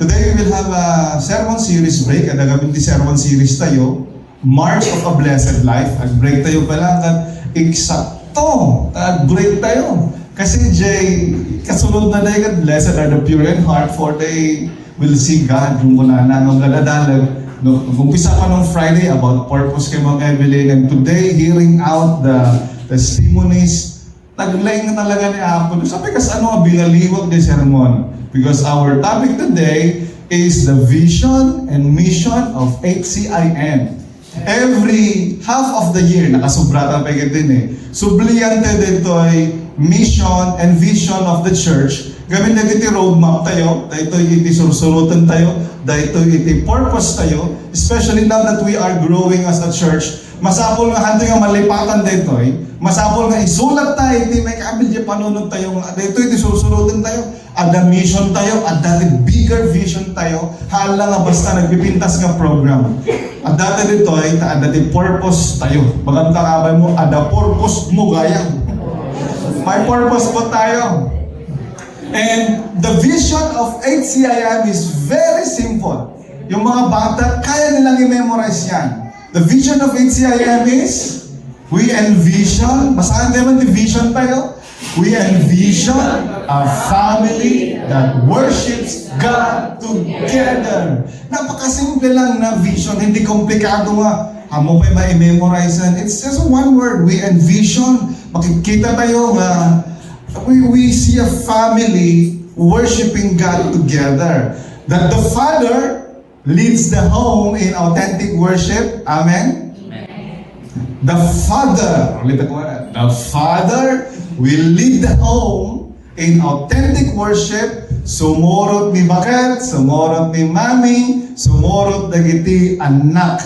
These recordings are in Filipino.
Today we will have a sermon series break. At gagawin di sermon series tayo. March of a Blessed Life. At break tayo pala. At eksakto. At break tayo. Kasi Jay, kasunod na dahigan, blessed are the pure in heart for they will see God. Yung mula na nung galadalag. Umpisa pa nung Friday about purpose kay Ma'am Evelyn. And today, hearing out the testimonies, naglaing na talaga ni Apo. Sabi kasi ano ang binaliwag ni sermon? Because our topic today is the vision and mission of HCIN. Every half of the year, nakasubrata pa din eh. Subliyante dito ay mission and vision of the church. Gamit na iti roadmap tayo, dahito iti sursurutan tayo, dahito iti purpose tayo, especially now that we are growing as a church. Masapol nga hanto nga malipatan dito eh. Masapol nga isulat tayo, iti may kabil di panunod tayo, dahito iti sursurutan tayo, ada mission tayo, ada bigger vision tayo, hala nga basta nagpipintas nga program. At dati dito ay ada di purpose tayo. Bagam takabay mo, ada purpose mo gayang. May purpose po tayo. And the vision of HCIM is very simple. Yung mga bata, kaya nilang i-memorize yan. The vision of HCIM is, we envision, basahan naman the vision tayo, we envision a family that worships God together. Napakasimple lang na vision, hindi komplikado nga. Amo pa ma-memorize yan. It's just one word, we envision. Makikita tayo nga, we see a family worshiping God together. That the Father leads the home in authentic worship. Amen? The Father, ulitin ko na, the Father will lead the home in authentic worship. Sumurot ni Baket, sumurot ni Mami, sumurot dagiti anak.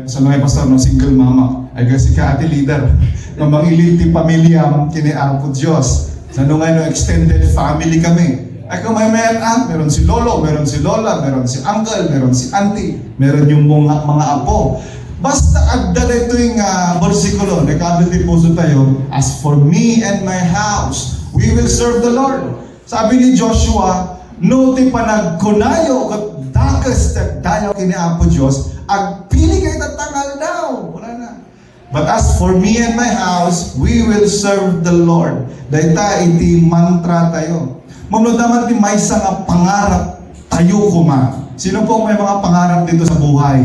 Sa mga pastor no single mama, ay kasi ka ati leader ng mga iliti pamilyam kiniapo Diyos. Sa nung extended family kami. Ay kung may meron si Lolo, meron si Lola, meron si Uncle, meron si Auntie, meron yung mga apo. Basta agda ito yung versikulo, nagkabili puso tayo, as for me and my house, we will serve the Lord. Sabi ni Joshua, no ti panagkunayo kat dakas tagdayaw kiniapo Diyos, agpili kayo tatangal daw. Wala na. But as for me and my house, we will serve the Lord. Dahita iti mantra tayo. Mamnod naman ti may isang pangarap tayo kuma. Sino po may mga pangarap dito sa buhay?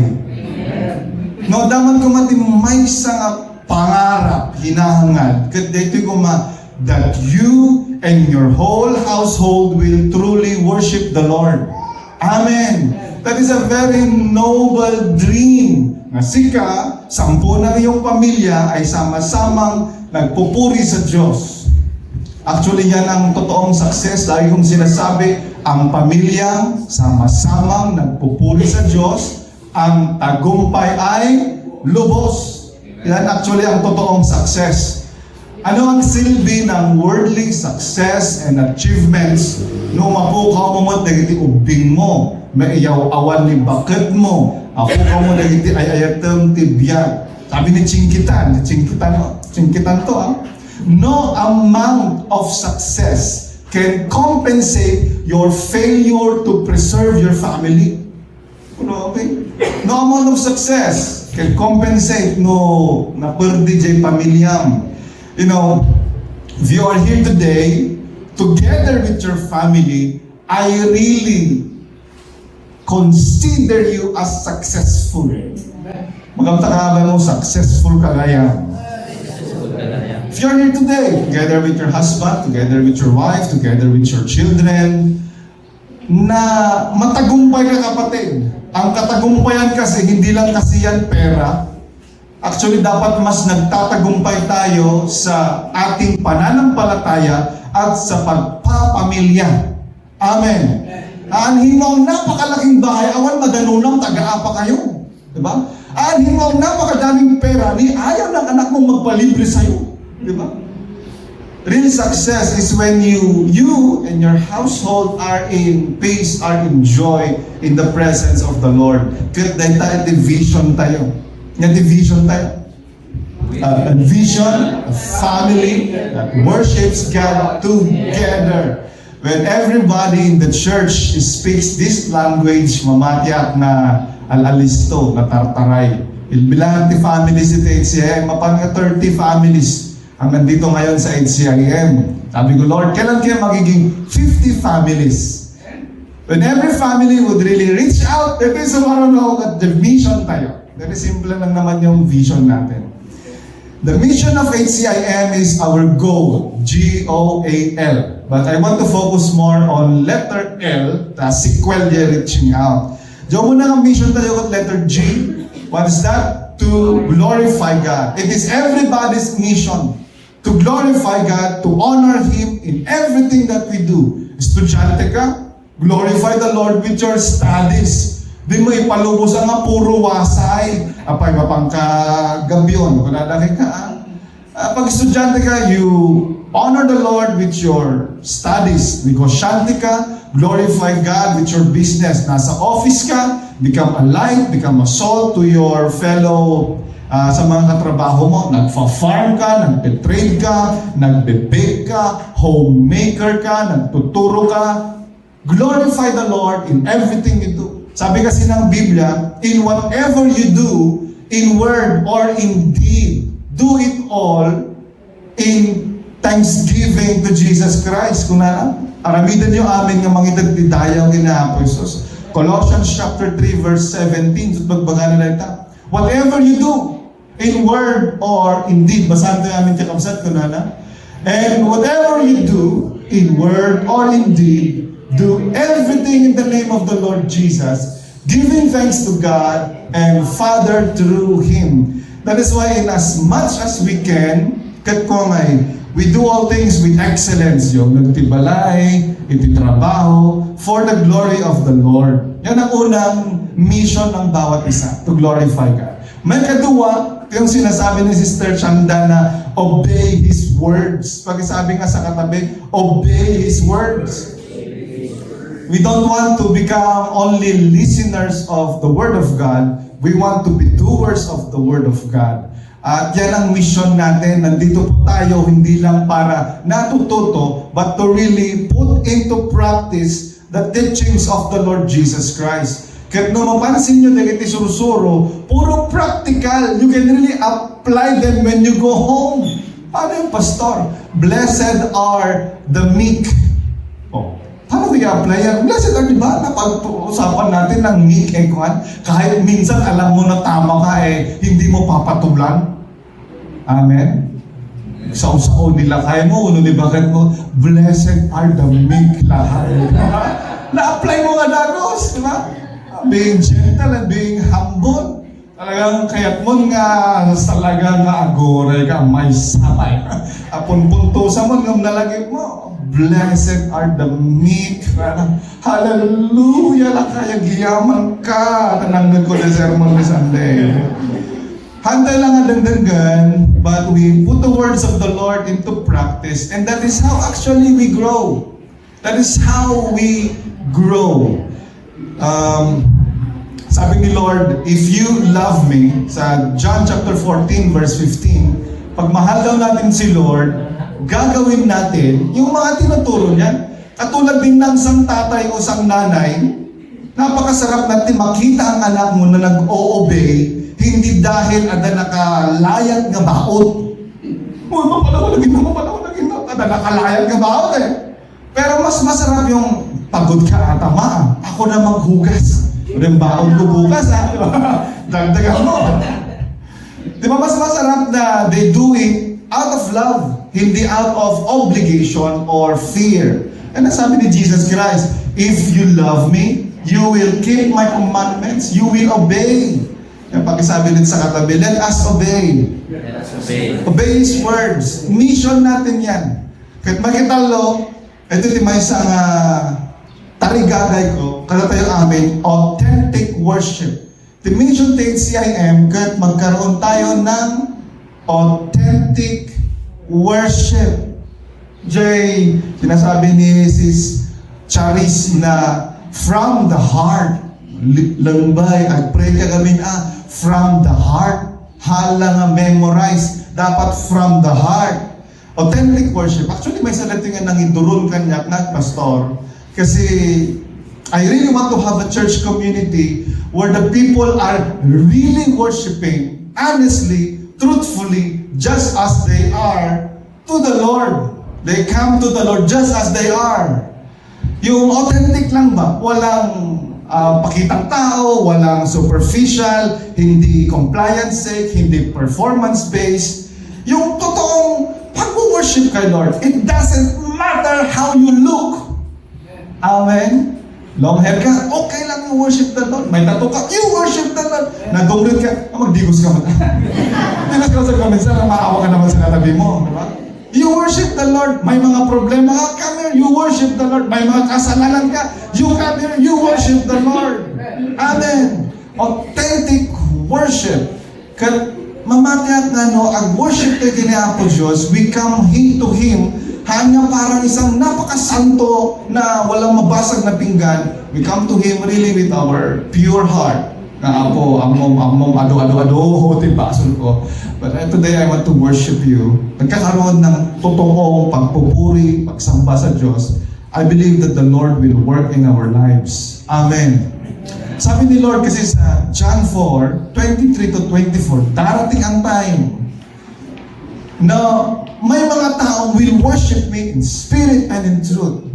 No, daman kuma ti may isang pangarap hinahangad. Kat dito kuma that you and your whole household will truly worship the Lord. Amen. That is a very noble dream. Nga sika, 10 na iyong pamilya ay sama-samang nagpupuri sa Diyos. Actually, yan ang totoong success. Lagi kong sinasabi, ang pamilyang sama-samang nagpupuri sa Diyos, ang tagumpay ay lubos. Yan actually ang totoong success. Ano ang silbi ng worldly success and achievements no mapukaw mo dagiti ubing mo, maiyaw awan ni bakit mo, ako ka mo dagiti ay ayatem tibiyag. Sabi ni Chinkitan to no amount of success can compensate your failure to preserve your family. Okay? No amount of success can compensate no naperdi jay pamilyam. You know, if you are here today, together with your family, I really consider you as successful. Magamta ka ba mo, successful ka gaya. If you're here today, together with your husband, together with your wife, together with your children, na matagumpay ka kapatid. Ang katagumpayan kasi, hindi lang kasi yan pera. Actually, dapat mas nagtatagumpay tayo sa ating pananampalataya at sa pagpapamilya. Amen. Aanhin mo ang napakalaking bahay, awan madanunang taga-apa kayo. Diba? Aanhin mo ang napakadaming pera, ni ayaw ng anak mong magpalibre sa'yo. Diba? Real success is when you and your household are in peace, are in joy in the presence of the Lord. Kaya dahil tayo division tayo. Nga division tayo. A vision, a family that worships God together. when everybody in the church speaks this language, mamatiyak na alalisto, na tartaray. Ilbilante families ito HCIM, mapan nga 30 families ang nandito ngayon sa HCIM. Sabi ko, Lord, kailan kaya magiging 50 families? When every family would really reach out, that is that the vision tayo. Very simple lang naman yung vision natin. The mission of HCIM is our goal, G-O-A-L. But I want to focus more on letter L, the sequel niya reaching out. Diyan muna ang mission tayo with letter G. What is that? To glorify God. It is everybody's mission. To glorify God, to honor Him in everything that we do. Estudyante ka, glorify the Lord with your studies. Di mo ipalubos ang nga puro wasay. Apay mapang kagabyon. Kung nadaki ka, pag estudyante ka, you honor the Lord with your studies. Negosyante ka, glorify God with your business. Nasa office ka, become a light, become a salt to your fellow sa mga katrabaho mo. Nagfa-farm ka, nagpe-trade ka, nagbe-bake ka, homemaker ka, nagtuturo ka. Glorify the Lord in everything you do. Sabi kasi ng Biblia, in whatever you do, in word or in deed, do it all in thanksgiving to Jesus Christ. Kung na, aramidan niyo amin nga mangitag ti dayaw gina Jesus. Colossians chapter 3 verse 17, bagbagan na ito. Whatever you do, in word or in deed, basahan tayo amin kakabsat ko na. And whatever you do, in word or in deed, do everything in the name of the Lord Jesus, giving thanks to God and Father through Him. That is why in as much as we can, kat ko ngay, we do all things with excellence. Yung nagtibalay, ititrabaho, for the glory of the Lord. Yan ang unang mission ng bawat isa, to glorify God. May kadua, yung sinasabi ni Sister Chanda na obey His words. Pag sabi nga sa katabi, obey His words. We don't want to become only listeners of the Word of God. We want to be doers of the Word of God. At yan ang mission natin. Nandito po tayo hindi lang para natututo, but to really put into practice the teachings of the Lord Jesus Christ. Kahit no mapansin nyo dahil iti surusuro, puro practical. You can really apply them when you go home. Paano yung pastor? Blessed are the meek. Oh. Paano i-apply yan? Blessed are, di ba? Napag-usapan natin ng meek eh, kwan. Kahit minsan alam mo na tama ka eh, hindi mo papatulan. Amen? Sao-sao nila, kaya mo, uno ni bakit mo, blessed are the meek lahat. Na-apply mo nga dagos, di ba? Being gentle and being humble. Talagang kayat mo nga talaga nga agore ka, may sabay. Apun-puntusan mo, ngam nalagay mo. Blessed are the meek. Hallelujah! Kaya giyaman ka. Tananggan ko na sermon ni Sunday. Hantay lang ang dagdagan, but we put the words of the Lord into practice, and that is how actually we grow. That is how we grow. Sabi ni Lord, if you love me, sa John chapter 14 verse 15, pag mahal daw natin si Lord, gagawin natin yung mga tinuturo niyan. Katulad din ng sang tatay o sang nanay, napakasarap natin makita ang anak mo na nag-o-obey, hindi dahil ada nakalayat nga baot. Uy, mapalaw lagi na, ada nakalayat nga baot eh. Pero mas masarap yung pagod ka atama, ako na maghugas. Yung baon ko bukas ha. Dagdagan mo. Di ba mas masarap na they do it out of love, hindi out of obligation or fear. And sabi ni Jesus Christ, if you love me, you will keep my commandments, you will obey. Yung pag-isabi din sa katabi, let us obey. Let us obey. Obey His words. Mission natin yan. Kahit makitalo, ito may isang tarigagay ko, kada tayo amin, authentic worship. The mission to HCIM, kahit magkaroon tayo ng authentic worship. Jay, sinasabi ni Sis Charis na from the heart, lambay, I pray ka gamin from the heart, hala nga memorize, dapat from the heart. Authentic worship. Actually, may salatingan nang idurun kanyak na, Pastor. Kasi, I really want to have a church community where the people are really worshiping, honestly, truthfully, just as they are to the Lord. They come to the Lord just as they are. Yung authentic lang ba? Walang pakitang tao, walang superficial, hindi compliance sake, hindi performance-based. Yung totoong pag-worship kay Lord, it doesn't matter how you look. Amen? Long hair ka, okay lang yung worship the Lord. May tattoo ka, you worship the Lord. Nagdungrit ka, magdigos ka man. Digos ka sa comments, maawa ka naman sa natabi mo. Diba? You worship the Lord. May mga problema ka, come here, you worship the Lord. May mga kasalanan ka, you come here, you worship the Lord. Amen. Authentic worship. Kat mamatiat na ang worship tayo kiniya po Diyos, we come to Him, hanya parang isang napakasanto na walang mabasag na pinggan. We come to Him really with our pure heart. Na po, amom, ado, tibason ko. But today, I want to worship you. Nagkakaroon ng totoong pagpupuri, pagsamba sa Diyos. I believe that the Lord will work in our lives. Amen. Sabi ni Lord kasi sa John 4, 23 to 24, darating ang time na may mga tao will worship me in spirit and in truth.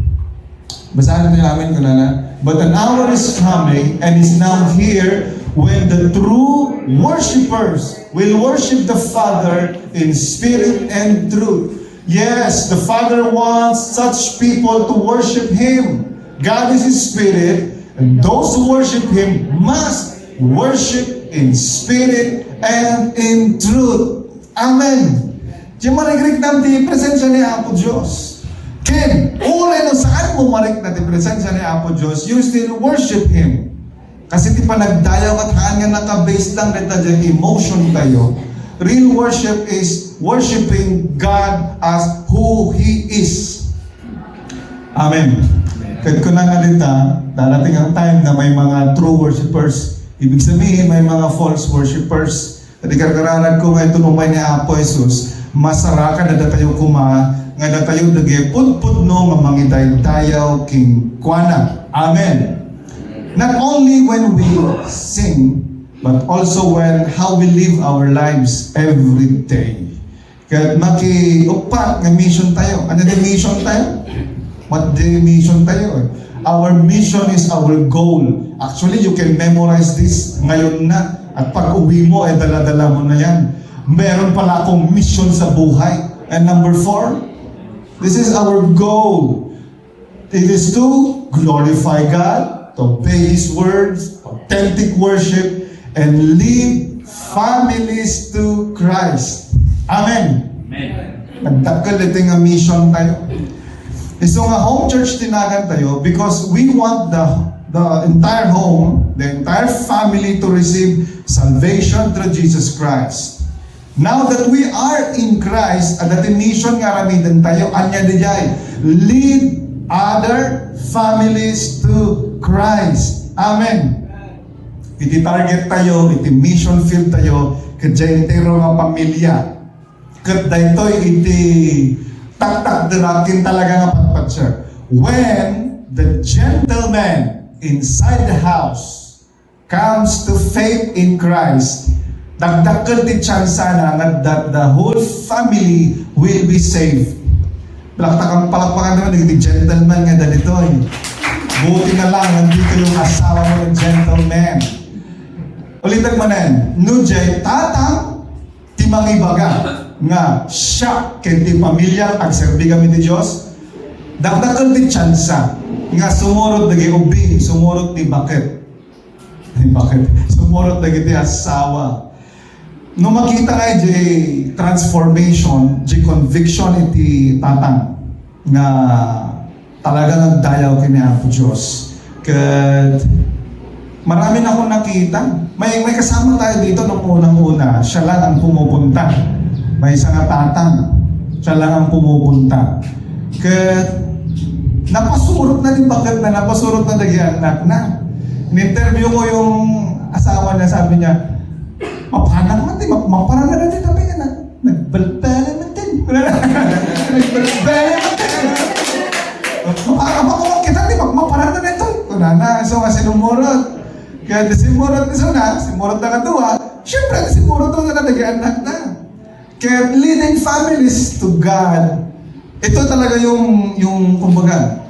Basahin namin ko na. But an hour is coming and is now here when the true worshipers will worship the Father in spirit and truth. Yes, the Father wants such people to worship Him. God is His Spirit, and those who worship Him must worship in spirit and in truth. Amen. Yung marigrig natin, presensya niya Apo Diyos. Ken, ulay no saan mo marig natin presensya niya Apo Diyos, you still worship Him. Kasi di pa nagdayaw at haan nga naka-base lang na tayo emotion tayo. Real worship is worshiping God as who He is. Amen. Kahit ko na nalita, darating ang time na may mga true worshipers. Ibig sabihin, may mga false worshipers. At ikarkaranan ko ngayon tunumay ni Apo Jesus, masaraka na datayo kuma, nga datayo dagi pud-pud no nga mangidayaw king kuana. Amen. Not only when we sing, but also when how we live our lives every day. Kaya maki-upat nga mission tayo. Ano din mission tayo? What the mission tayo? Our mission is our goal. Actually, you can memorize this ngayon na. At pag uwi mo, dala-dala mo na yan. Meron pala akong mission sa buhay. And number 4, this is our goal. It is to glorify God, to obey His words, authentic worship, and lead families to Christ. Amen. Amen. Nagdakal ito nga mission tayo. So nga home church tinagan tayo because we want the entire home, the entire family to receive salvation through Jesus Christ. Now that we are in Christ, at the mission nga ramidan tayo, anya dijay, lead other families to Christ. Amen. Iti target tayo, iti mission field tayo, kadya entero nga pamilya. Kat daytoy iti tak-tak dirakin talaga nga patpatsya. When the gentleman inside the house comes to faith in Christ, dagdakkel ti tsansa na that the whole family will be saved. Palakpakan naman iti gentleman nga dalito. Buti na lang, nandito yung asawa mo ng gentleman. Ulitan mo na yan. Nujay, tatang, ti mangibaga, nga siya, kenti pamilya, agserbi kami ni Diyos, dagdagal ti tsansa, nga sumurot nagi ubing, sumurot ni bakit? Sumurot nagi ti asawa. No makita nga di transformation, di conviction iti tatang, nga talagang nagdayaw kini Apo Diyos. Kat marami na akong nakita. May kasama tayo dito nung unang-una. Siya lang ang pumupunta. May isang tatang. Siya lang ang pumupunta. Kat napasurot na din bakit na napasurot na nagyanak na. In-interview ko yung asawa niya, sabi niya, mapanang man din, maparang na din, sabi niya na, nagbalbala man din. Makakamang kita, di magmaparada na ito. Kunana, so nga sinumurot. Kaya di simurot ni Suna, simurot na kadua, syempre di simurot na nag-anak na. Kaya leading families to God, ito talaga yung kumbaga,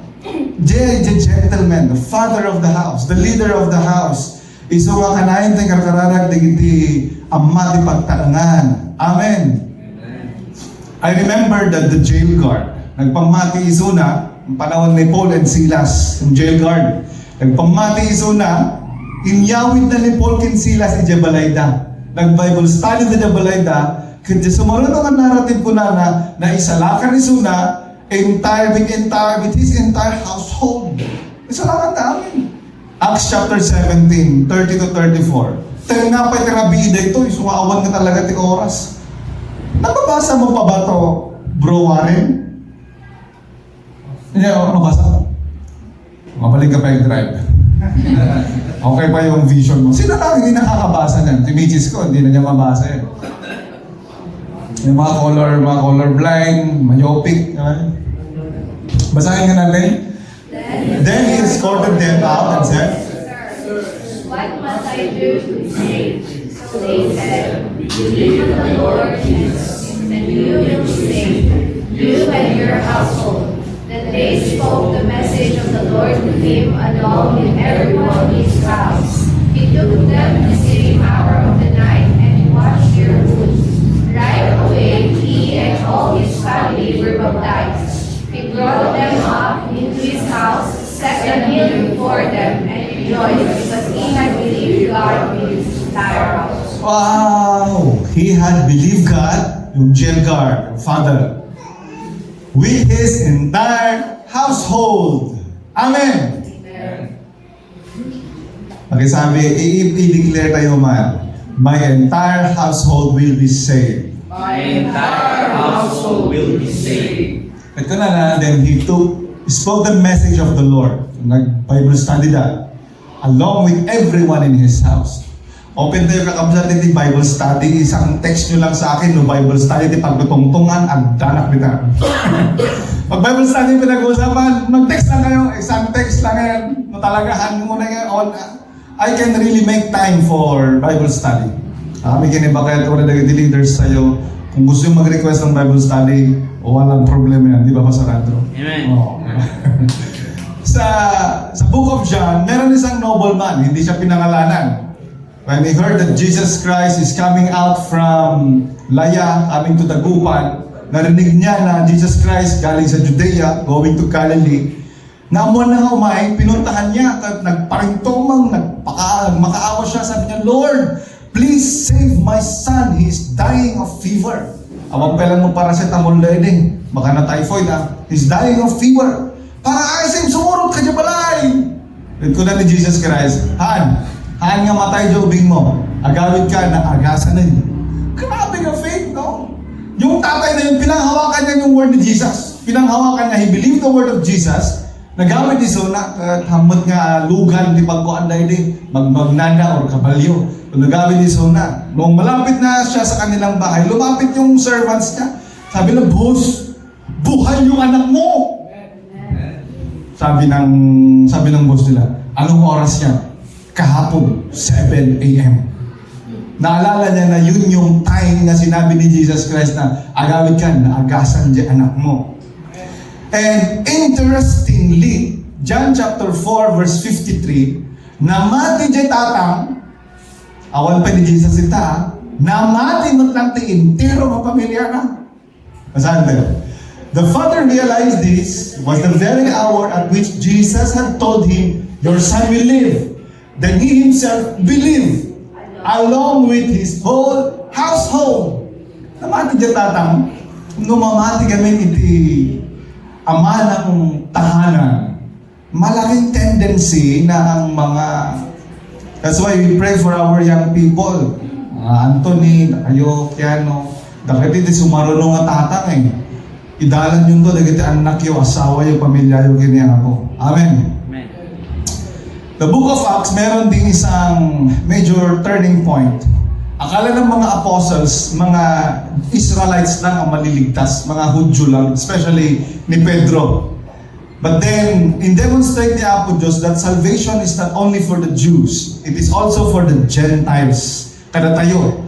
the gentleman, the father of the house, the leader of the house, iso nga kanayin tayong karkararag digiti amma di pagtangan. Amen. I remember that the jail guard, nagpamati iso na, ang panahon ni Paul and Silas, yung jail guard, nagpamati iso na, inyawit na ni Paul and Silas ni Jabalayda. Nag-Bible study ni Jabalayda, kaya sumarunong ang narrative ko na isalakan ni Suna, with his entire household. Isalakan namin. Acts chapter 17, 30 to 34. Tayo nga pa'y terabida ito, isumaawan ka talaga ti oras. Nababasa mo pa ba ito, Bro Warren? Hindi, nabasa mo. Mabalik ka pa yung drive. Okay pa yung vision mo. Sino lang hindi nakakabasa niyan? Timichis ko, hindi na niya mabasa eh. Yung mga color blind, myopic. Basahin ka natin. Then he escorted them out and said, "What must I do to be saved?" So they said, "Believe in the Lord Jesus, and you will be saved, you and your household." Then they spoke the message of the Lord to him along with everyone in his house. He took them in the same hour of the night and washed their wounds. Right away, he and all his family were baptized. He brought them up into his house, set a meal before them, and rejoiced because he had believed God with his entire house. wow! He had believed God, yung jail guard, father, with his entire household. Amen! Okay, sabi, i-declare tayo man, my entire household will be saved. My entire household will be saved. Ito na, then he spoke the message of the Lord. Nag-Bible study that, along with everyone in his house. Open tayo kakabsat iti Bible study, isang text nyo lang sa akin, no Bible study, iti pagtutungtungan, agdanak kita. Pag Bible study pinag-uusapan, mag-text lang kayo, isang text lang yan, no talagahan mo na yan, I can really make time for Bible study. May kinibakayat ko rin naging leaders sa'yo, kung gusto yung mag-request ng Bible study, walang problema yan, di ba Pastor Andrew? Amen. Oh. sa Book of John, meron isang nobleman, hindi siya pinangalanan. When he heard that Jesus Christ is coming out from Laya, coming to Dagupan, narinig niya na Jesus Christ galing sa Judea, going to Galilee, naamuan na umay, pinuntahan niya, at nagparintomang, makaawa siya, sabi niya, Lord, please save my son, he is dying of fever. Awang pelan mo paracetamol na yun baka na typhoid he's dying of fever. Para aysim, sumurot ka dyan balay. Ito na ni Jesus Christ, Han nga matay jobing mo, agawid ka na agasan na yun. Grabe nga faith, no? Yung tatay na yun, pinanghawakan niya yung word ni Jesus. Pinanghawakan niya, he believed the word of Jesus. Nagamit ni Sona, hamot nga lugan, di pagkuan na yun magmagnana or kabalyo. Nagamit ni Sona. Nung malapit na siya sa kanilang bahay, lumapit yung servants niya. Sabi na, boss, buhay yung anak mo. Sabi ng boss nila, anong oras niya? Kahapon, 7 a.m. Naalala niya na yun yung time na sinabi ni Jesus Christ na agawid ka, na agasan di anak mo. And interestingly, John chapter 4 verse 53, namati di tatang, awan pa ni Jesus ita, namati mo't lang ti intero ng pamilya na. Masahan ba? The father realized this was the very hour at which Jesus had told him, your son will live. Then he himself believed, along with his whole household. Namati di tatang, numamati kami iti ama ng tahanan. Malaking tendency na ang mga, that's why we pray for our young people. Anthony, Ayo, Kiano, dapat iti sumarunong nga tatang Idalan yun to, dagiti anak yung asawa yung pamilya yung kiniya ko. Amen. Amen. The Book of Acts, meron ding isang major turning point. Akala ng mga apostles, mga Israelites lang ang maliligtas, mga Hudyo lang, especially ni Pedro. But then, in demonstrate ni Apo Diyos that salvation is not only for the Jews, it is also for the Gentiles. Kada tayo.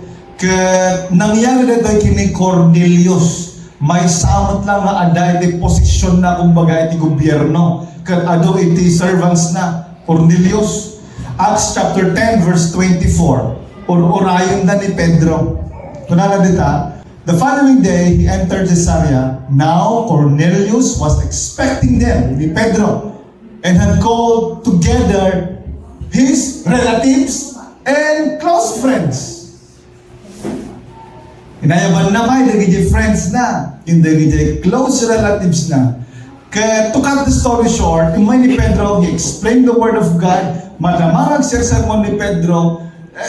Nangyari na ito kini Cornelius. May samot lang nga ada iti posisyon na kumbaga iti gobyerno. Ado iti servants na. Cornelius. Acts chapter 10 verse 24. Orayon na ni Pedro. Kunala dita, the following day, he entered Caesarea. Now, Cornelius was expecting them, ni Pedro, and had called together his relatives and close friends. Inayaban na may nagiging friends na, yung nagiging close relatives na. Kaya to cut the story short, yung may ni Pedro, he explained the word of God, madamang sermon ni Pedro,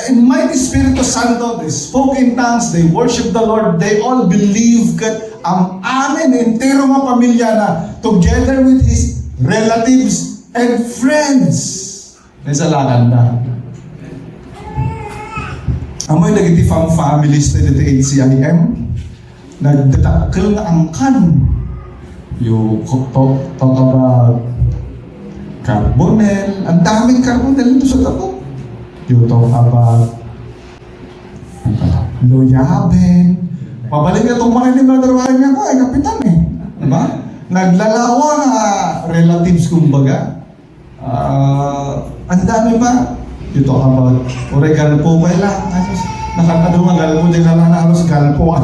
in mighty Espiritu Santo, they spoke in tongues, they worship the Lord, they all believe that ang amin, entero mga pamilya na, together with his relatives and friends. Nasalakan na. Amoy nagitifang families na dito HCIM, nagdatakil na angkan. You talk about carbonel, ang daming carbonel ito sa tapo. You talk about loyaben. Pabalik na itong mga Brother niya ko, ay kapitan eh. Diba? Naglalawa na relatives kumbaga. Ang dami pa. You talk about, ore galpo ba lang? Nakakadong ang galpo dyan ka lang na halos galpo.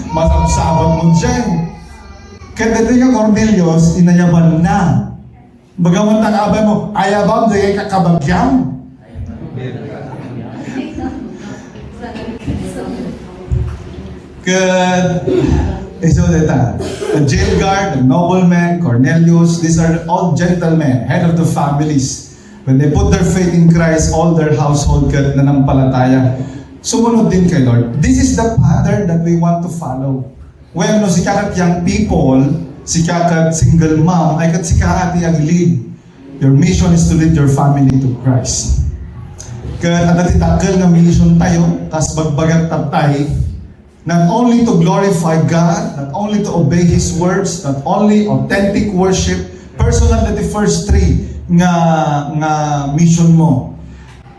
Masabsabat mo dyan. Kaya dito yung Cornelius, inayaban na. Bagaman takabay mo, ayabang dyan kakabagyang. Good. So that the jail guard, the nobleman, Cornelius, these are all gentlemen, head of the families. When they put their faith in Christ, all their household kat nanampalataya. Sumunod din kay Lord. This is the pattern that we want to follow. When no si kakat young people, si kakat single mom, ay kat si kakat yang lead. Your mission is to lead your family to Christ. Kaya natitagal na mission tayo, tas bagbagat tatay, not only to glorify God, not only to obey His words, not only authentic worship, personal na the first three nga mission mo.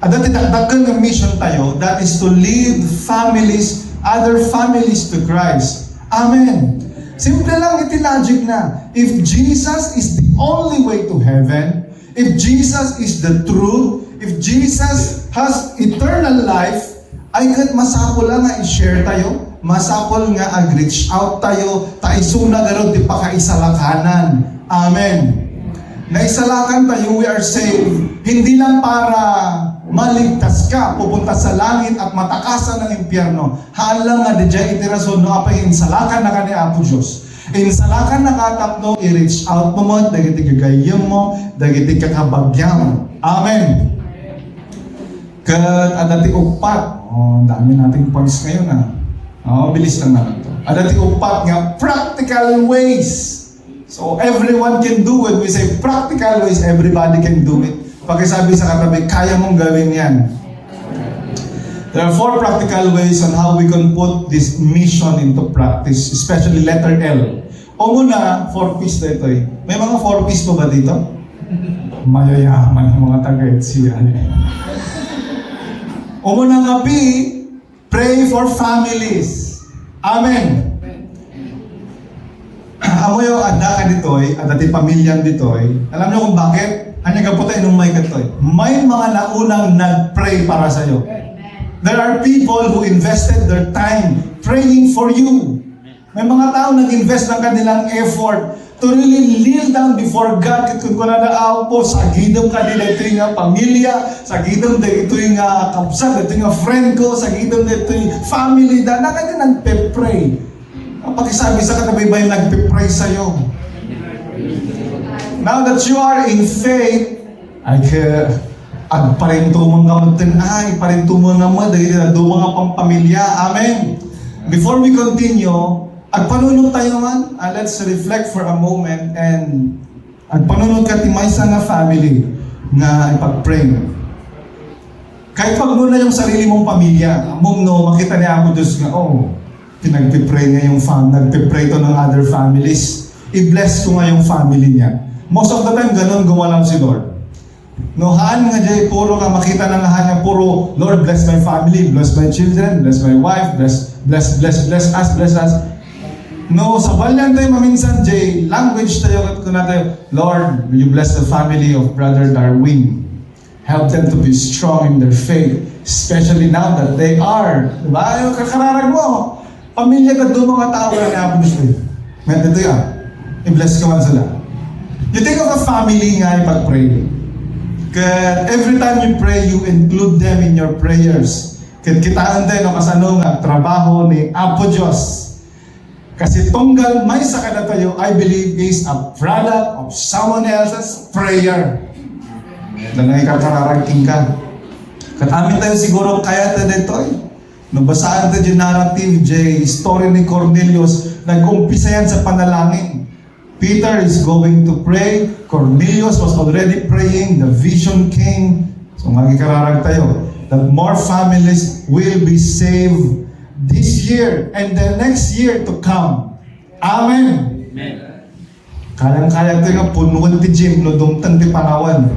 At natitagal na mission tayo, that is to lead families, other families to Christ. Amen. Simple lang iti logic na. If Jesus is the only way to heaven, if Jesus is the truth, if Jesus has eternal life, ay kat masapol lang nga i-share tayo, masapol nga ag-reach out tayo, taisuna gano'n di pakaisalakanan. Amen. Naisalakan tayo, we are saved, hindi lang para maligtas ka, pupunta sa langit at matakasan ng impyerno. Halang nga di dyan itirason no apay insalakan na ka ni Apo Diyos. Insalakan na katapno, i-reach out mo mo, dagiti gagayam mo, dagiti kakabagyam. Amen. Adati upat. Dami nating points ngayon bilis lang naman to. Adati upat nga, practical ways. So everyone can do it. We say practical ways, everybody can do it. Pakisabi sa katabi, kaya mong gawin yan. There are 4 practical ways on how we can put this mission into practice, especially letter L. O muna, 4 P's na ito eh. May mga 4 P's pa ba dito? Mayayaman ang mga taga-HCI. O muna nga P, pray for families. Amen. Amo yung ada ka ditoy, at ati pamilyang ditoy. Alam niyo kung bakit? Hanya ka po tayo nung may katoy. May mga naunang nag-pray para sa'yo. There are people who invested their time praying for you. May mga tao nag-invest ng kanilang effort to really kneel down before God. Kung kunadaaw po, sa gidong kanila ito yung pamilya, sa gidong ito yung kapsat, ito yung friend ko, sa gidong ito yung family, na kanya nagpe-pray. Kapag isabi sa katabi ba yung nagpe-pray sa'yo? Now that you are in faith, ay parintumang kamutin ay, parintumang naman, dahil na doon mga pampamilya. Amen. Before we continue, agpanunod tayo man, let's reflect for a moment and agpanunod ka timay sa nga family nga ipag-pray. Kahit pag muna yung sarili mong pamilya, mong no, makita niya ako Diyos nga, pinagpipray niya yung nagpipray to ng other families. I-bless ko nga yung family niya. Most of the time, ganun gumalaw si Lord. No, haan nga dyan, puro ka makita ng haan niya, puro, Lord, bless my family, bless my children, bless my wife, bless us. No, sa balyan tayo maminsan, Jay, language tayo, Lord, will you bless the family of Brother Darwin? Help them to be strong in their faith, especially now that they are. Diba? Yung kakararag mo, pamilya ka doon mga tao na naapos mo. Ngayon dito yan, i-bless ka man sila. You think of a family nga ipag-pray. Kaya every time you pray, you include them in your prayers. Kaya kitaan tayo ng kasano nga, trabaho ni Apo Diyos. Kasi tunggal may sakada tayo, I believe is a product of someone else's prayer. Na naikararagting ka. Katamin tayo siguro kaya tayo dito eh. Nabasaan tayo yung narrative, story ni Cornelius, nag-umpisa yan sa panalangin. Peter is going to pray, Cornelius was already praying, the vision came. So magikararag tayo, that more families will be saved this year and the next year to come. Amen. Amen. Kayang-kaya tayo nga punuan ti Jim, no dumtang ti Palawan.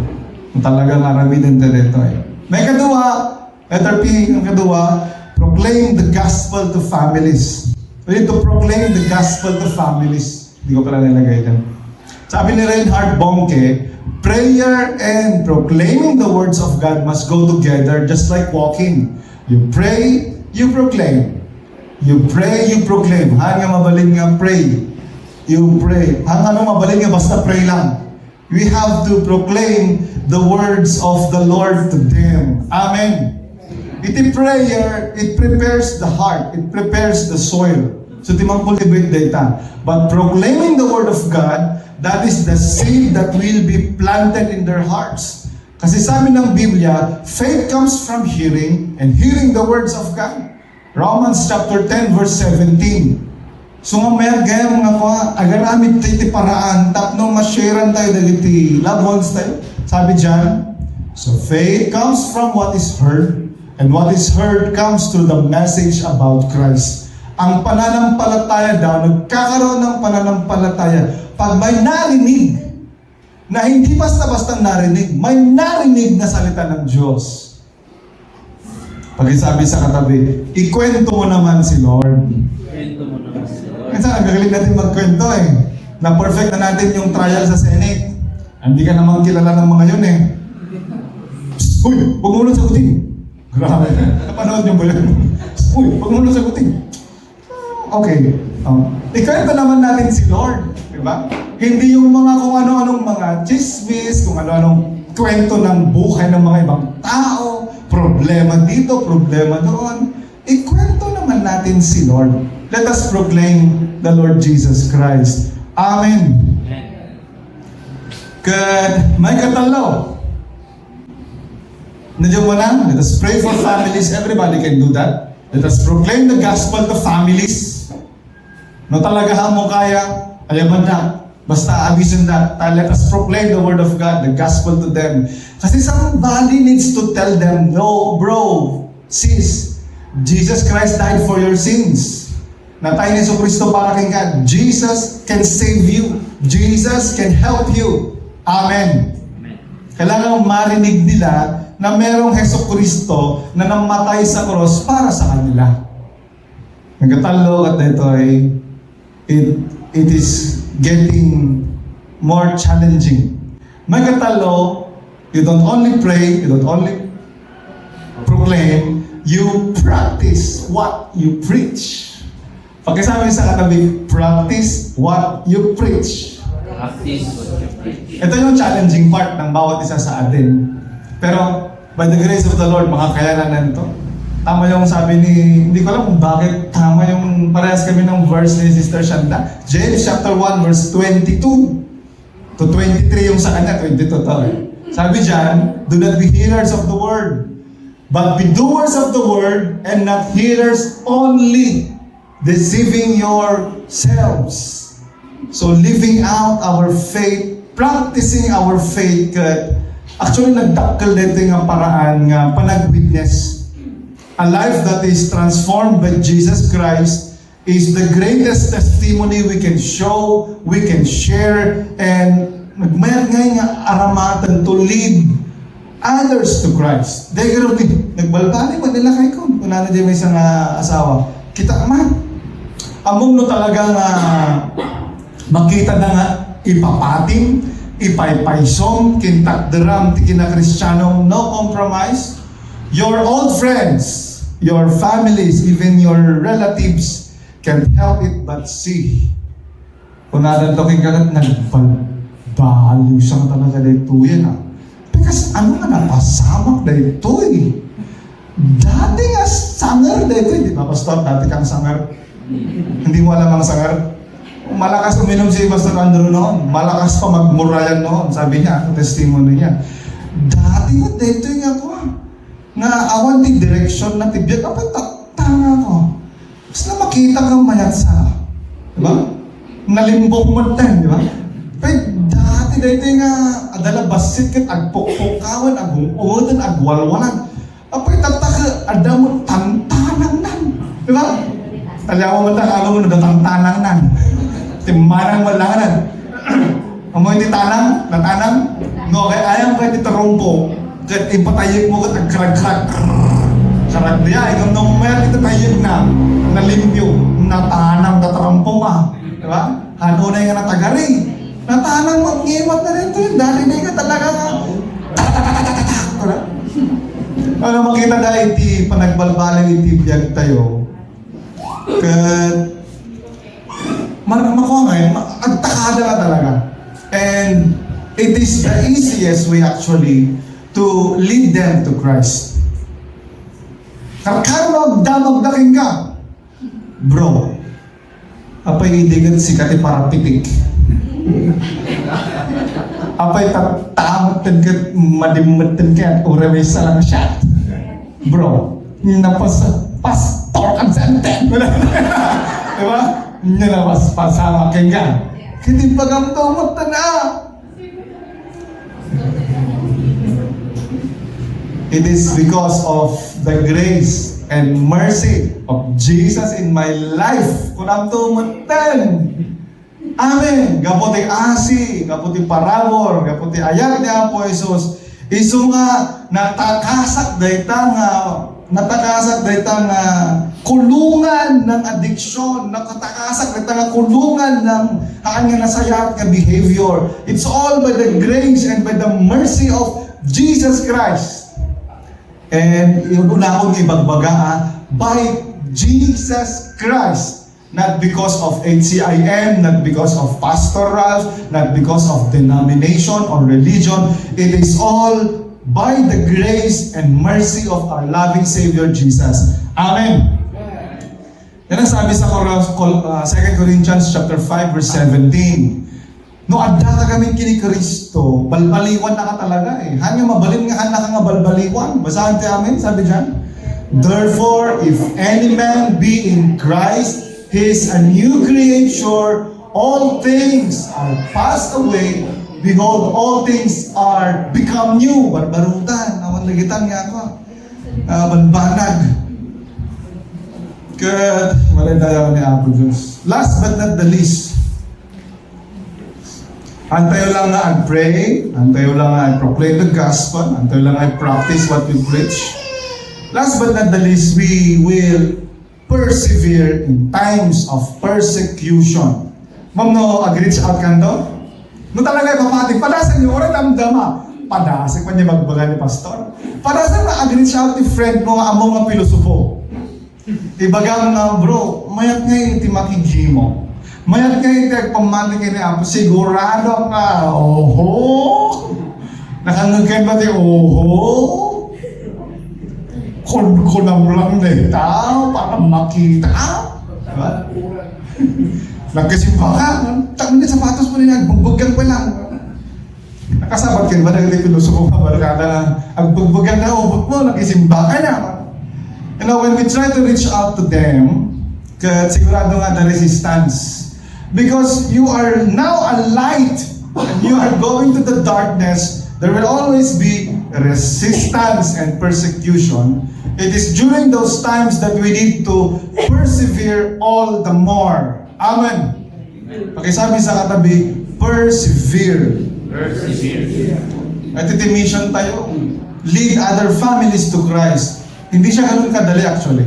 Talagang aramitin tayo dito eh. May kadua, letter P, ang kadua, proclaim the gospel to families. We need to proclaim the gospel to families. Hindi ko pala nilagay dyan. Sabi ni Reinhard Bonnke, prayer and proclaiming the words of God must go together just like walking. You pray, you proclaim. You pray, you proclaim. Hanga mabaling nga pray. You pray. Hanga mabaling nga basta pray lang. We have to proclaim the words of the Lord to them. Amen. Iti prayer, it prepares the heart. It prepares the soil. So, timang cultivate data. But proclaiming the word of God, that is the seed that will be planted in their hearts. Kasi sabi ng Biblia, faith comes from hearing, and hearing the words of God. Romans chapter 10, verse 17. So nga may gaya mga ko, agaramit tayo ti paraan, tapno masharean tayo dahil loved ones tayo. Sabi dyan, so faith comes from what is heard, and what is heard comes through the message about Christ. Ang pananampalataya daw, nagkakaroon ng pananampalataya pag may narinig, na hindi basta-basta narinig, may narinig na salita ng Diyos. Pag sabi sa katabi, ikwento mo naman si Lord. Kwento mo naman si Lord. Minsan, nagagaling natin magkwento eh. Na-perfect na natin yung trial sa Senate. Hindi ka naman kilala ng mga yun eh. Psst, uy, huwag mo nang sagutin. Grabe. Napanood niyo ba yun? Psst, uy, huwag mo nang sagutin. Okay. Ikwento naman natin si Lord. Diba? Hindi yung mga kung ano-anong mga chismis, kung ano-anong kwento ng buhay ng mga ibang tao, problema dito, problema doon. Ikwento naman natin si Lord. Let us proclaim the Lord Jesus Christ. Amen. Good. May katalo. Nandiyan mo na? Let us pray for families. Everybody can do that. Let us proclaim the gospel to families. No talaga mo kaya, ayaman na. Basta abisan na. Let us proclaim the word of God, the gospel to them. Kasi somebody needs to tell them, no, bro, sis, Jesus Christ died for your sins. Natay ni Jesucristo para kay God. Jesus can save you. Jesus can help you. Amen. Kailangan marinig nila na merong Jesucristo na namatay sa cross para sa kanila. Nagkatalo at ito ay it is getting more challenging. Magkatalo, you don't only pray, you don't only proclaim, you practice what you preach. Pagkasabi sa katabi, practice what you preach. Practice what you preach. Ito yung challenging part ng bawat isa sa atin. Pero, by the grace of the Lord, makakayanan na ito. Tama yung sabi ni, hindi ko alam kung bakit tama yung parehas kami ng verse ni Sister Shanda. James chapter 1 verse 22 to 23 yung sa kanya, 22 to eh. Sabi dyan, do not be hearers of the word, but be doers of the word and not hearers only, deceiving yourselves. So living out our faith, practicing our faith, Actually, nagdakkel dito nga paraan nga panag-witness. A life that is transformed by Jesus Christ is the greatest testimony we can show, we can share, and nagmayat nga aramatan to lead others to Christ. Dahil gano'n din, nagbalbali man nila kay ko. Kung na may isang asawa. Kita man. Among no talaga nga makita na nga ipapating, ipaypaysom, kintakderam, tikina Kristyanong, no compromise. Your old friends, your families, even your relatives can't help it but see. Kung nadantokin ka na, nagbaliw siyang talaga dito yan Because ano nga napasamak dito Dati nga sanger dito di ba Pastor? Dati kang sanger. Hindi mo alam ang sanger? Malakas uminom si Pastor Andrew noon. Malakas pa magmurayan noon. Sabi niya, ang testimony niya. Dati nga dito nga ako nga awan ti direksyon na tibiyag apay tanga ko. Basta makita kang mayat sa, di ba? Nalimbok mo din, di ba? Pero dati dito nga adala basit kat agpukpukawan, agumudan, agwalwalan. Apay tataka ada mo tantanang nan, di ba? Talyawa mo tang mo na tantanang nan. Timanang walangan. Amoy ti tanang, natanang, no kay ayang kay ti tarumpo. Kat ipatayik mo kat agkrag-krag. Karag niya, ikaw nung mayat ito tayik na nalimpyo, natanang katarampong di ba? Hanunay nga natagari. Natanang mag-iwat na rin ito yun. Dali na nga talaga nga. Tatatatatatak. Ano makita na iti panagbalbalang iti biyag tayo. Kat makuha ngayon, agtakada ka talaga. And it is the easiest way actually to lead them to Christ. Karkarog damagdaking ka. Bro, apay idigan si kati para pitik. Apay tatamatan ka, madimatan ka, urawisa lang siya. Bro, pastor kang senten. Diba? Pasama kang ka. Hindi pa kang tumatan na. It is because of the grace and mercy of Jesus in my life. Kung ang tumutan. Amen. Gaputi asi, gaputi parabor, gaputi ayat ni Apo Jesus. Isu nga natakasak nga kulungan ng addiction, nakatakasak dayta nga kulungan ng haan nga nasayat nga behavior. It's all by the grace and by the mercy of Jesus Christ. And yung una akong ibagbaga, by Jesus Christ. Not because of HCIM, not because of Pastor Ralph, not because of denomination or religion. It is all by the grace and mercy of our loving Savior Jesus. Amen. Yan ang sabi sa 2 Corinthians chapter 5 verse 17. No adda ka kami kini Kristo, balbaliwan na ka talaga Hanya mabalin nga anak nga balbaliwan. Basahan ti amin, sabi diyan. Therefore, if any man be in Christ, he is a new creature. All things are passed away. Behold, all things are become new. Barbarutan, awan lagitan nga ako. Banbanag. Good. Malandayaw ni Apo Diyos. Last but not the least, antayo lang nga ag-pray, antayo lang nga ag-proclaim the gospel, antayo lang nga ag-practice what we preach. Last but not the least, we will persevere in times of persecution. Ma'am, no, ag-reach out ka to? No talaga papating, padasan nyo, oras damdama. Padasan pa niya magbaga ni Pastor. Padasan na ag-reach out ni friend mo, among nga pilosopo. Ibagang nga, bro, mayat nga iti makigimo. Mayat nga iti agpamating ni Apo, sigurado ka, oho. Nakangagkan ba ti, oho. Kunam lang dito para makita. Diba? Nagkasimba ka, tanong niya sapatos mo nila, agbugbugan pa lang. Nakasabat kayo ba na hindi pinusuko ka ba? Agbugbugan na ubot mo, nagkasimba ka na. You know, when we try to reach out to them, sigurado nga the resistance. Because you are now a light, and you are going to the darkness There will always be resistance and persecution. It is during those times that we need to persevere all the more. Amen. Pakisabi sa katabi, persevere. Persevere. At ito mission tayo. Lead other families to Christ. Hindi siya ganun kadali actually.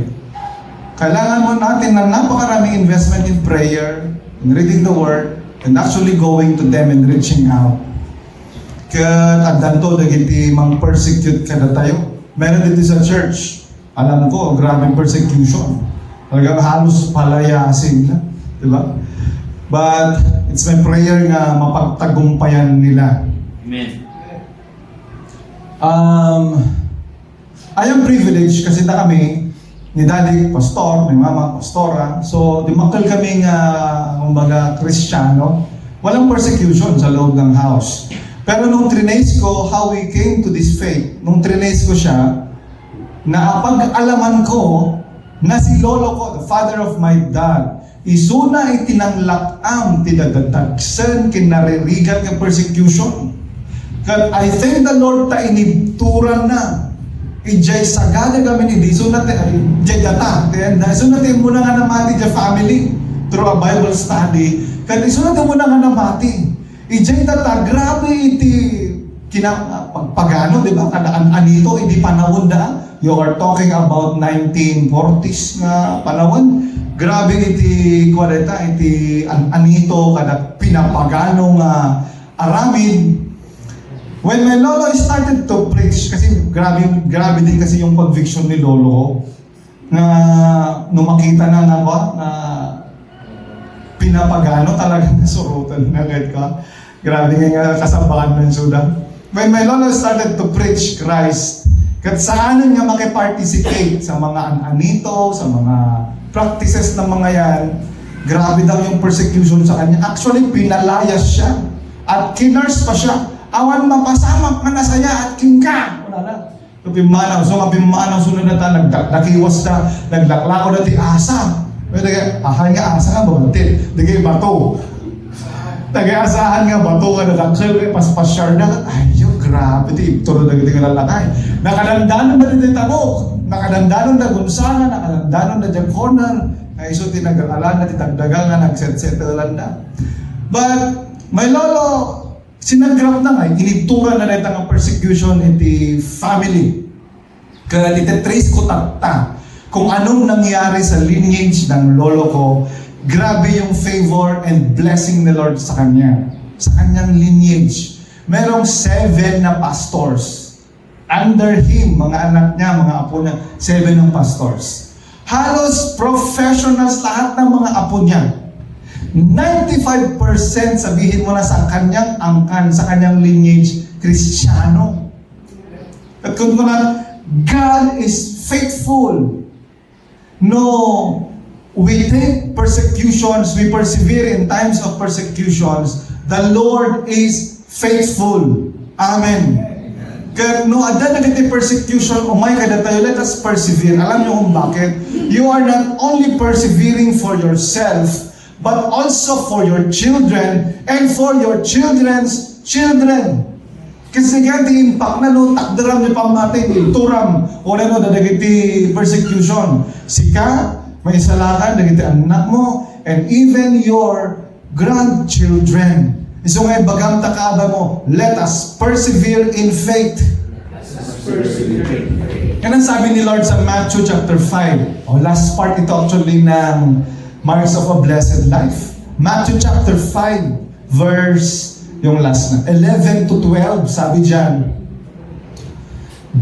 Kailangan mo natin ng napakaraming investment in prayer, in reading the Word, and actually going to them and reaching out. Kaya addanto dagiti mang persecute kada tayo. Meron dito sa church. Alam ko, grabing persecution. Talagang halos palayasin na. Diba? But it's my prayer na mapagtagumpayan nila. Amen. I am privileged kasi na kami ni Daddy Pastor, ni Mama Pastora. So, dimakal kaming kumbaga Kristiyano. Walang persecution sa loob ng house. Pero nung trinace ko how we came to this faith, nung trinace ko siya, naapag-alaman ko na si lolo ko, the father of my dad, isuna itinanglakam tidadagdagsen kinaririgan ng persecution. Kat I thank the Lord ta inibturan na. Ijay sagada kami ni di sunat ijay data. Then sunat muna nga namati ja family through a Bible study. Kat sunat muna nga namati. Ijay data grabe iti pagpagano, di ba? Kada anito hindi panahon da. You are talking about 1940s nga panahon. Grabe iti kwalita iti anito kada pinapagano nga aramid. When my lolo started to preach, kasi grabe din kasi yung conviction ni lolo ko, na nung makita na pinapagano talagang nasurutan na kahit ka. Grabe nga kasabahan ng suda. When my lolo started to preach Christ, kat saan nga makiparticipate sa mga anito, sa mga practices ng mga yan, grabe daw yung persecution sa kanya. Actually, pinalayas siya at kinurse pa siya. Awan mapasamak man na saya at kingka. Wala na. Kapimanaw. So kapimanaw sunod na ta. Nagdakiwas na. Naglaklako na ti asa. Pwede ahan nga asa nga babantin. Dagay bato. Dagay asahan nga bato ka na daksel. Paspasyar na. Ay, yo, grabe. Turo na giti nga lalakay. Nakadandanon na dito tabok. Nakadandanon na gunsangan. Nakadandanon na dyan corner. Ay, so tinag-alan na titagdagan nga. Nagset-setelan na. But, my lolo, sinagrap na nga, inibturan na rin ang persecution iti family. Kaya ititrace ko takta kung anong nangyari sa lineage ng lolo ko. Grabe yung favor and blessing ni Lord sa kanya. Sa kanyang lineage. Merong 7 na pastors. Under him, mga anak niya, mga apo niya, 7 ng pastors. Halos professionals lahat ng mga apo niya. 95% sabihin mo na sa kanyang angkan, sa kanyang lineage, Kristiyano. At kung God is faithful. No, we take persecutions, we persevere in times of persecutions. The Lord is faithful. Amen. Kaya no, ada na kita persecution, oh my God, tayo, let us persevere. Alam niyo kung bakit? You are not only persevering for yourself, but also for your children and for your children's children. Kasi ganti impact na no, takdaram ni pamatin, turam, o na no, dadagiti persecution. Sika, may isalakan, dagiti anak mo, and even your grandchildren. So ngayon, bagam takaba mo, let us persevere in faith. Yan ang sabi ni Lord sa Matthew chapter 5. O last part ito actually ng Marks of a Blessed Life. Matthew chapter 5, verse, yung last na, 11 to 12, sabi dyan,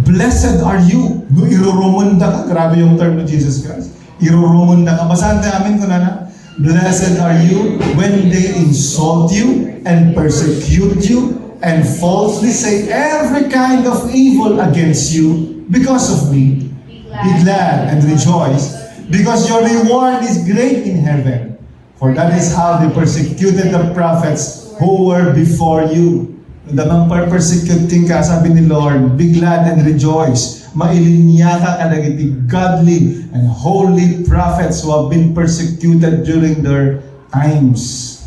Blessed are you. No, irurumunda ka. Grabe yung term ni Jesus Christ. Irurumunda ka. Basahan namin ko na. Blessed are you when they insult you and persecute you and falsely say every kind of evil against you because of me. Be glad and rejoice, because your reward is great in heaven. For that is how they persecuted the prophets who were before you. Damang persecuting ka, sabi ni Lord, be glad and rejoice. Mailinya ka kadagiti godly and holy prophets who have been persecuted during their times.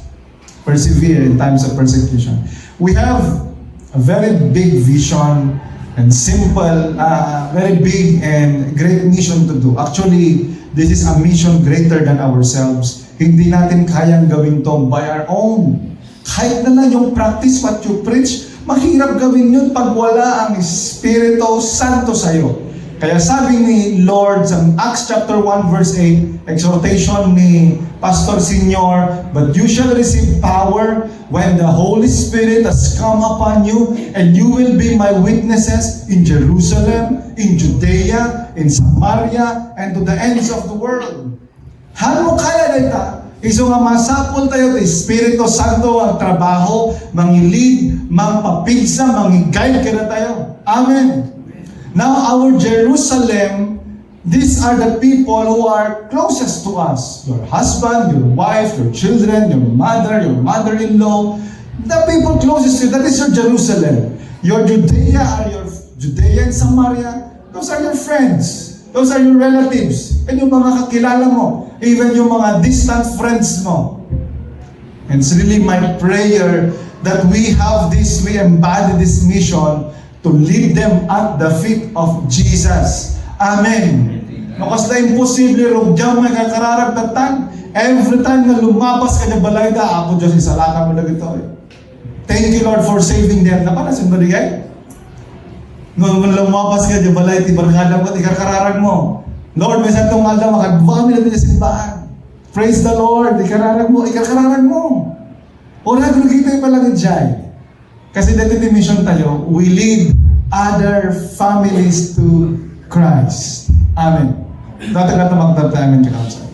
Persevere in times of persecution. We have a very big vision and simple, very big and great mission to do. Actually, this is a mission greater than ourselves. Hindi natin kayang gawin to by our own. Kahit na lang yung practice what you preach, mahirap gawin yun pag wala ang Espiritu Santo sa'yo. Kaya sabi ni Lord sa Acts chapter 1 verse 8, exhortation ni Pastor Senior, but you shall receive power when the Holy Spirit has come upon you, and you will be my witnesses in Jerusalem, in Judea, in Samaria, and to the ends of the world. Hano kaya dita? Iso nga masapol tayo, Espiritu Santo ang trabaho, mangilid, mangpapigsa, mangiguide ka na tayo. Amen. Now, our Jerusalem, these are the people who are closest to us. Your husband, your wife, your children, your mother-in-law. The people closest to you, that is your Jerusalem. Your Judea are your Judea and Samaria. Those are your friends. Those are your relatives. And yung mga kakilala mo. Even yung mga distant friends mo. And it's really my prayer that we embody this mission to lead them at the feet of Jesus. Amen. Makas na imposible rong dyan may kakararagtatan. Every time na lumabas ka na balay da, ako Diyos, isalaka mo na ito. Thank you, Lord, for saving them. Napanasin mo rin nung lumabas ka na balay, tibarkada mo, ikakararag mo. Lord, may santong alda, makagbuka kami natin sa simbahan. Praise the Lord, ikakararag mo. Ora, kung kita yung palagay dyan. Kasi dito yung mission tayo, we lead other families to Christ. Amen. Dati ka ito magdabta, amen, kakausa.